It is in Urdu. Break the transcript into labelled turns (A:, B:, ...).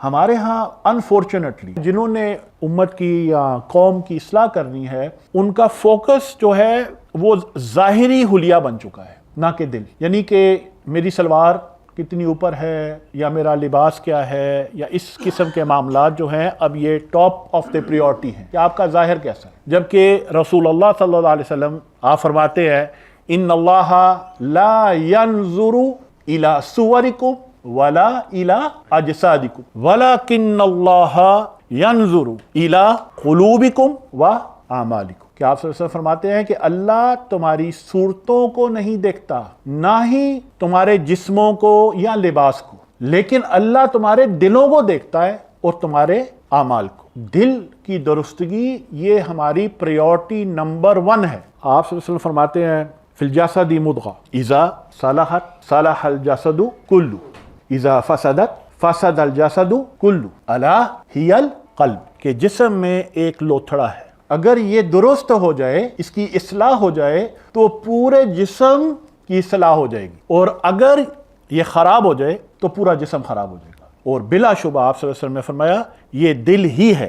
A: ہمارے ہاں انفارچونیٹلی جنہوں نے امت کی یا قوم کی اصلاح کرنی ہے، ان کا فوکس جو ہے وہ ظاہری حلیہ بن چکا ہے، نہ کہ دل. یعنی کہ میری سلوار کتنی اوپر ہے، یا میرا لباس کیا ہے، یا اس قسم کے معاملات جو ہیں اب یہ ٹاپ آف دی پریورٹی ہیں کہ آپ کا ظاہر کیسا ہے. جبکہ رسول اللہ صلی اللہ علیہ وسلم آپ فرماتے ہیں ان اللہ لا ينظر الى صورکم ولا الى اجسادکم ولکن اللہ ينظر الى قلوبکم واعمالکم، کہ آپ صلی اللہ علیہ وسلم فرماتے ہیں کہ اللہ تمہاری صورتوں کو نہیں دیکھتا، نہ ہی تمہارے جسموں کو یا لباس کو، لیکن اللہ تمہارے دلوں کو دیکھتا ہے اور تمہارے اعمال کو. دل کی درستگی یہ ہماری پریورٹی نمبر 1 ہے. آپ صلی اللہ علیہ وسلم فرماتے ہیں فی الجسد مضغہ اذا صلحت صلح الجسد کلہ اذا فسدت فسد الجسد کلہ الا ہی القلب، کہ جسم میں ایک لوتھڑا ہے، اگر یہ درست ہو جائے، اس کی اصلاح ہو جائے تو پورے جسم کی اصلاح ہو جائے گی، اور اگر یہ خراب ہو جائے تو پورا جسم خراب ہو جائے گا. اور بلا شبہ آپ صلی اللہ علیہ وسلم نے فرمایا یہ دل ہی ہے